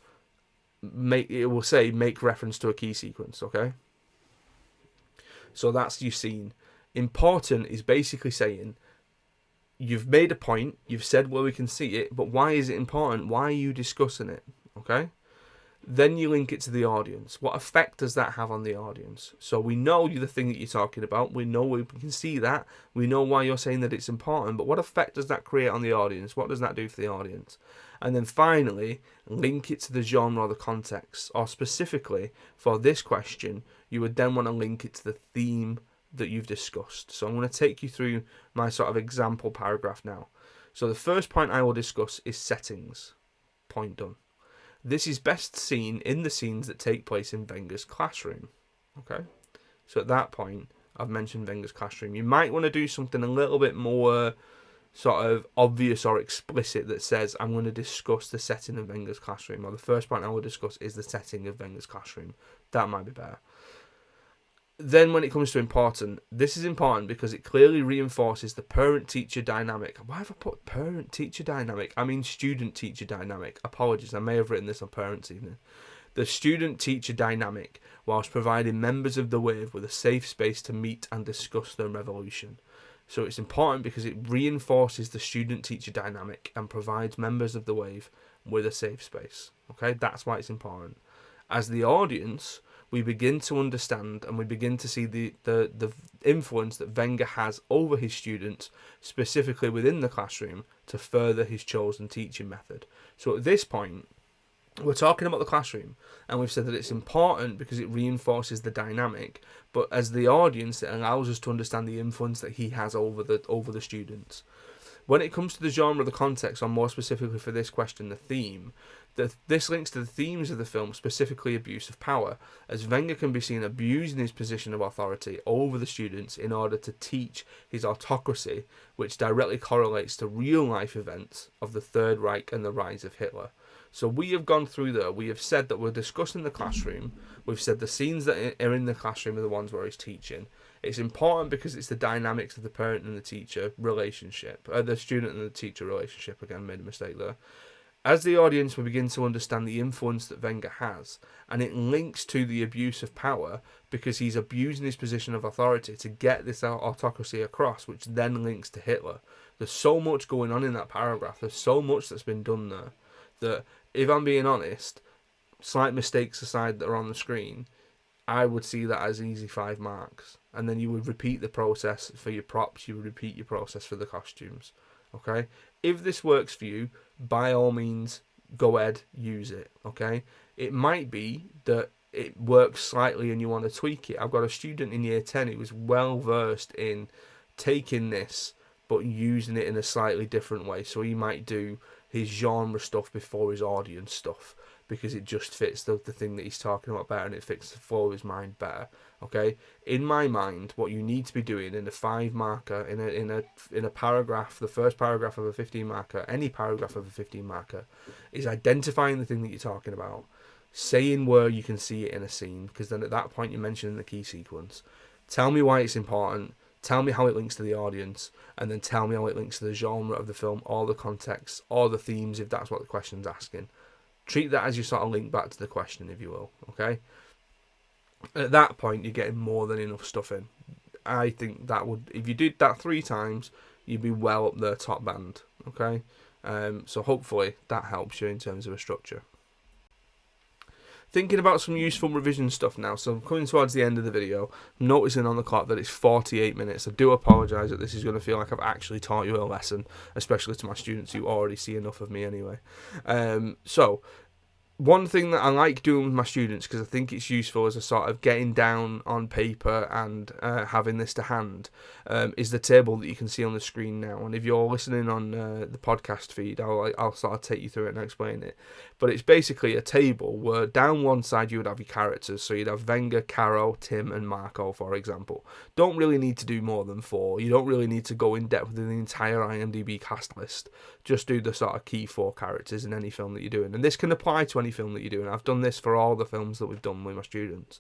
it will say make reference to a key sequence, okay? So that's your scene. Important is basically saying you've made a point, you've said where we can see it, but why is it important? Why are you discussing it? Okay? Then you link it to the audience. What effect does that have on the audience? So we know the thing that you're talking about. We know, we can see that. We know why you're saying that it's important. But what effect does that create on the audience? What does that do for the audience? And then finally, link it to the genre or the context. Or specifically, for this question, you would then want to link it to the theme that you've discussed. So I'm going to take you through my sort of example paragraph now. So the first point I will discuss is settings. Point done. This is best seen in the scenes that take place in Wenger's classroom. Okay, so at that point, I've mentioned Wenger's classroom. You might want to do something a little bit more sort of obvious or explicit that says, I'm going to discuss the setting of Wenger's classroom, or the first point I will discuss is the setting of Wenger's classroom. That might be better. Then when it comes to important, this is important because it clearly reinforces the parent-teacher dynamic. Why have I put parent-teacher dynamic? I mean student-teacher dynamic. Apologies, I may have written this on Parents' Evening. The student-teacher dynamic, whilst providing members of the wave with a safe space to meet and discuss their revolution. So it's important because it reinforces the student-teacher dynamic and provides members of the wave with a safe space. Okay, that's why it's important. As the audience, we begin to understand and we begin to see the influence that Wenger has over his students, specifically within the classroom, to further his chosen teaching method. So at this point, we're talking about the classroom, and we've said that it's important because it reinforces the dynamic, but as the audience, it allows us to understand the influence that he has over the students. When it comes to the genre, the context, or more specifically for this question, the theme, this links to the themes of the film, specifically abuse of power, as Wenger can be seen abusing his position of authority over the students in order to teach his autocracy, which directly correlates to real-life events of the Third Reich and the rise of Hitler. So we have gone through there, we have said that we're discussing the classroom, we've said the scenes that are in the classroom are the ones where he's teaching. It's important because it's the dynamics of the parent and the teacher relationship, the student and the teacher relationship. Again, made a mistake there. As the audience, we begin to understand the influence that Wenger has, and it links to the abuse of power because he's abusing his position of authority to get this autocracy across, which then links to Hitler. There's so much going on in that paragraph. There's so much that's been done there that, if I'm being honest, slight mistakes aside that are on the screen, I would see that as easy 5 marks. And then you would repeat the process for your props, you would repeat your process for the costumes. Okay? If this works for you, by all means, go ahead, use it. Okay? It might be that it works slightly and you want to tweak it. I've got a student in year 10 who was well versed in taking this but using it in a slightly different way. So he might do his genre stuff before his audience stuff, because it just fits the thing that he's talking about better, and it fits the flow of his mind better. Okay, in my mind, what you need to be doing in a 5 marker, in a paragraph, the first paragraph of a 15 marker, any paragraph of a 15 marker, is identifying the thing that you're talking about, saying where you can see it in a scene, because then at that point you're mentioning the key sequence. Tell me why it's important. Tell me how it links to the audience, and then tell me how it links to the genre of the film, or the context, or the themes, if that's what the question's asking. Treat that as you sort of link back to the question, if you will, okay? At that point, you're getting more than enough stuff in. I think that would, if you did that 3 times, you'd be well up the top band, okay? So hopefully that helps you in terms of a structure. Thinking about some useful revision stuff now, so I'm coming towards the end of the video. I'm noticing on the clock that it's 48 minutes. I do apologise that this is going to feel like I've actually taught you a lesson, especially to my students who already see enough of me anyway. So, one thing that I like doing with my students, because I think it's useful as a sort of getting down on paper and having this to hand, is the table that you can see on the screen now. And if you're listening on the podcast feed, I'll sort of take you through it and explain it. But it's basically a table where down one side you would have your characters. So you'd have Wenger, Caro, Tim and Marco, for example. Don't really need to do more than 4. You don't really need to go in depth with the entire IMDb cast list. Just do the sort of key 4 characters in any film that you're doing. And this can apply to any film that you're doing. I've done this for all the films that we've done with my students.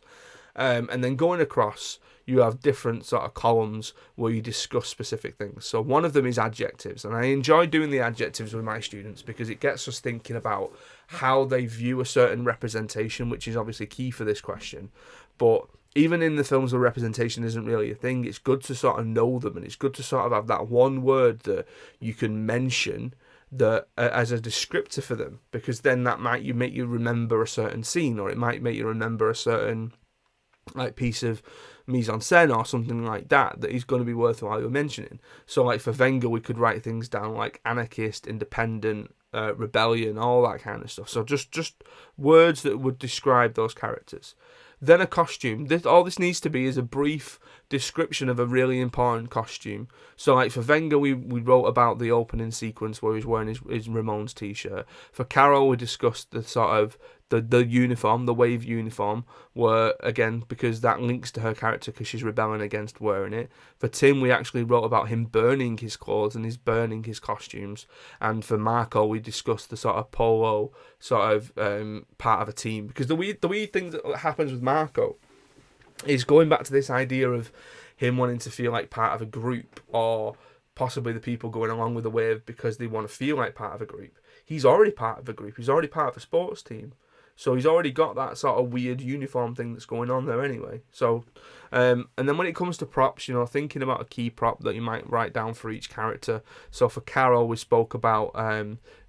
And then going across, you have different sort of columns where you discuss specific things. So one of them is adjectives, and I enjoy doing the adjectives with my students because it gets us thinking about how they view a certain representation, which is obviously key for this question. But even in the films where representation isn't really a thing, it's good to sort of know them, and it's good to sort of have that one word that you can mention as a descriptor for them, because then that might make you remember a certain scene, or it might make you remember a certain like piece of mise en scène or something like that is going to be worthwhile you're mentioning. So like for Wenger, we could write things down like anarchist, independent, rebellion, all that kind of stuff. So just words that would describe those characters. Then a costume. All this needs to be is a brief description of a really important costume. So like for Wenger, we wrote about the opening sequence where he's wearing his Ramones t-shirt. For Carol, we discussed the sort of the uniform, the wave uniform, where again, because that links to her character because she's rebelling against wearing it. For Tim, we actually wrote about him burning his clothes and his burning his costumes. And for Marco, we discussed the sort of polo sort of part of a team, because the weird thing that happens with Marco is going back to this idea of him wanting to feel like part of a group, or possibly the people going along with the wave because they want to feel like part of a group. He's already part of a group. He's already part of a sports team. So he's already got that sort of weird uniform thing that's going on there anyway. So, and then when it comes to props, thinking about a key prop that you might write down for each character. So for Carol, we spoke about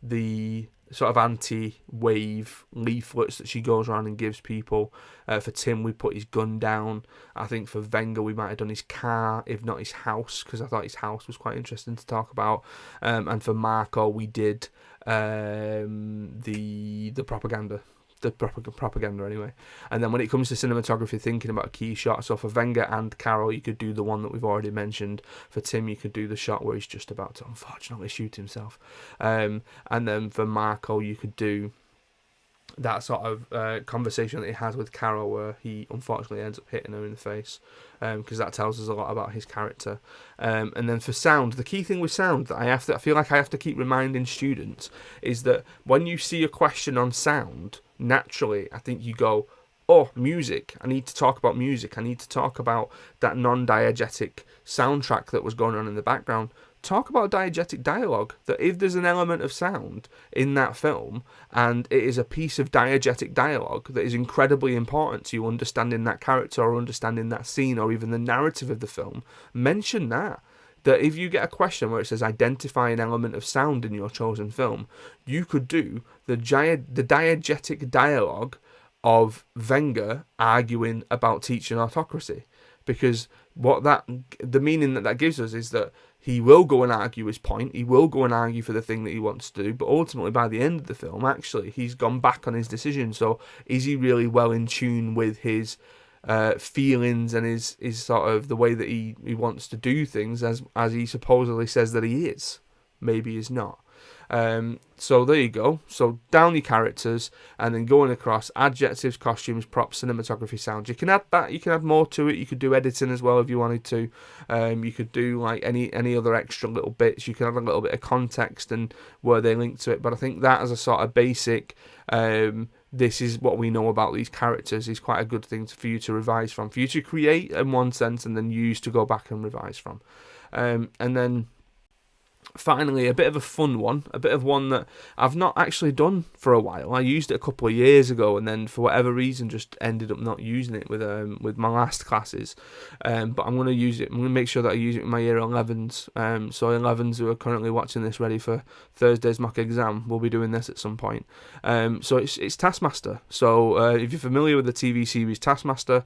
the sort of anti-wave leaflets that she goes around and gives people. For Tim, we put his gun down. I think for Wenger, we might have done his car, if not his house, because I thought his house was quite interesting to talk about. And for Marco, we did the propaganda. The propaganda anyway. And then when it comes to cinematography, thinking about a key shot, so for Wenger and Carol, you could do the one that we've already mentioned. For Tim, you could do the shot where he's just about to unfortunately shoot himself. And then for Marco, you could do that sort of conversation that he has with Carol where he unfortunately ends up hitting her in the face, because that tells us a lot about his character. And then for sound, the key thing with sound that I feel like I have to keep reminding students is that when you see a question on sound, naturally I think you go, oh, music, I need to talk about music, I need to talk about that non-diegetic soundtrack that was going on in the background. Talk about diegetic dialogue, that if there's an element of sound in that film and it is a piece of diegetic dialogue that is incredibly important to you understanding that character or understanding that scene or even the narrative of the film, mention that. That if you get a question where it says identify an element of sound in your chosen film, you could do the diegetic dialogue of Wenger arguing about teaching autocracy, because the meaning that gives us is that he will go and argue his point, he will go and argue for the thing that he wants to do, but ultimately by the end of the film, actually, he's gone back on his decision. So is he really well in tune with his feelings and his sort of the way that he wants to do things as he supposedly says that he is? Maybe he's not. So there you go. So down your characters and then going across adjectives, costumes, props, cinematography, sound. You can add that. You can add more to it. You could do editing as well if you wanted to. You could do like any other extra little bits. You can add a little bit of context and where they link to it. But I think that as a sort of basic, this is what we know about these characters is quite a good thing for you to revise from, for you to create in one sense and then use to go back and revise from. And then finally, a bit of a fun one, a bit of one that I've not actually done for a while. I used it a couple of years ago, and then for whatever reason, just ended up not using it with my last classes. But I'm going to use it. I'm going to make sure that I use it with my year 11s. So 11s who are currently watching this, ready for Thursday's mock exam, will be doing this at some point. So it's Taskmaster. So if you're familiar with the TV series Taskmaster,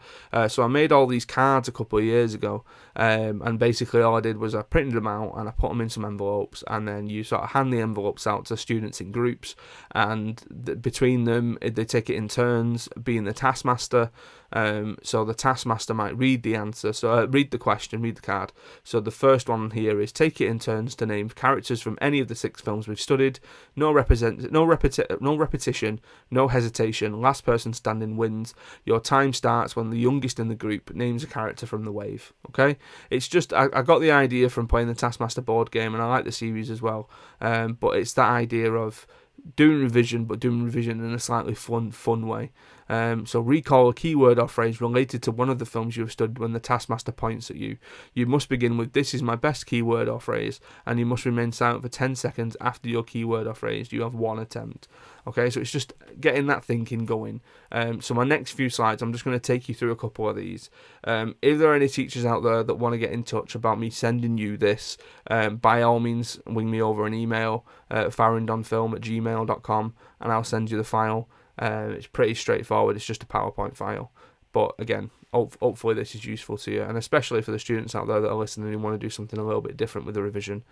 so I made all these cards a couple of years ago, and basically all I did was I printed them out and I put them in some envelopes. And then you sort of hand the envelopes out to students in groups, and between them they take it in turns being the taskmaster. So the taskmaster might read the answer, so read the question, read the card. So the first one here is take it in turns to name characters from any of the 6 films we've studied. No repetition, no hesitation. Last person standing wins. Your time starts when the youngest in the group names a character from the wave. Okay, it's just I got the idea from playing the Taskmaster board game, and I like the series as well. But it's that idea of doing revision, but doing revision in a slightly fun way. So recall a keyword or phrase related to one of the films you have studied when the taskmaster points at you. You must begin with, "This is my best keyword or phrase," and you must remain silent for 10 seconds after your keyword or phrase. You have one attempt. Okay, so it's just getting that thinking going. So my next few slides, I'm just going to take you through a couple of these. If there are any teachers out there that want to get in touch about me sending you this, by all means, wing me over an email, farrandonfilm@gmail.com, and I'll send you the file. It's pretty straightforward. It's just a PowerPoint file. But again, hopefully this is useful to you, and especially for the students out there that are listening and want to do something a little bit different with the revision.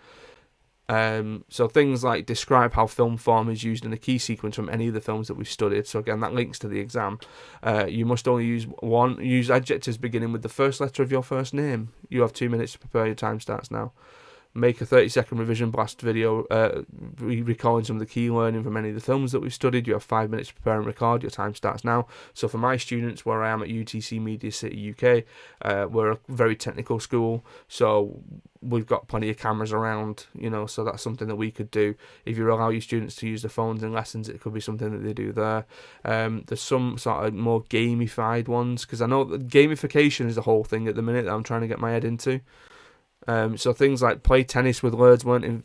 So things like describe how film form is used in a key sequence from any of the films that we've studied. So again, that links to the exam. You must only use adjectives beginning with the first letter of your first name. You have 2 minutes to prepare. Your time starts now. Make a 30-second revision blast video recalling some of the key learning from any of the films that we've studied. You have 5 minutes to prepare and record. Your time starts now. So for my students, where I am at UTC Media City UK, we're a very technical school, so we've got plenty of cameras around, so that's something that we could do. If you allow your students to use their phones in lessons, it could be something that they do there. There's some sort of more gamified ones, because I know that gamification is a whole thing at the minute that I'm trying to get my head into. So things like play tennis with words learnt in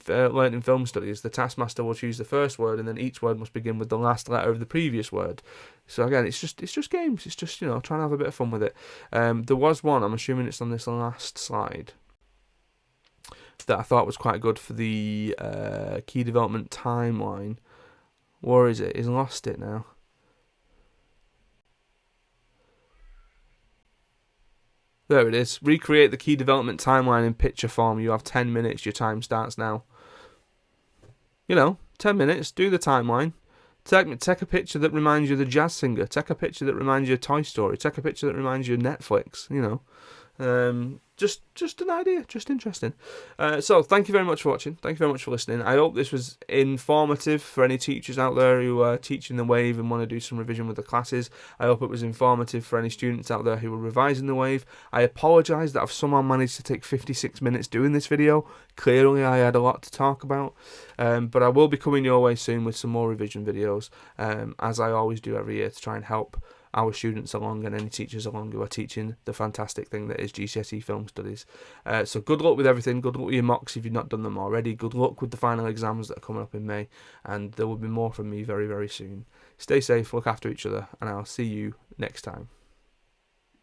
film studies. The taskmaster will choose the first word, and then each word must begin with the last letter of the previous word. So again, it's just games. It's just trying to have a bit of fun with it. There was one, I'm assuming it's on this last slide, that I thought was quite good for the key development timeline. Where is it? He's lost it now. There it is. Recreate the key development timeline in picture form. You have 10 minutes. Your time starts now. 10 minutes. Do the timeline. Take a picture that reminds you of the jazz singer. Take a picture that reminds you of Toy Story. Take a picture that reminds you of Netflix. Just an idea, just interesting. So thank you very much for watching. Thank you very much for listening. I hope this was informative for any teachers out there who are teaching the wave and want to do some revision with the classes. I hope it was informative for any students out there who are revising the wave. I apologise that I've somehow managed to take 56 minutes doing this video. Clearly I had a lot to talk about, but I will be coming your way soon with some more revision videos, as I always do every year, to try and help our students along and any teachers along who are teaching the fantastic thing that is GCSE film studies. So good luck with everything. Good luck with your mocks if you've not done them already. Good luck with the final exams that are coming up in May, and there will be more from me very, very soon. Stay safe, look after each other, and I'll see you next time.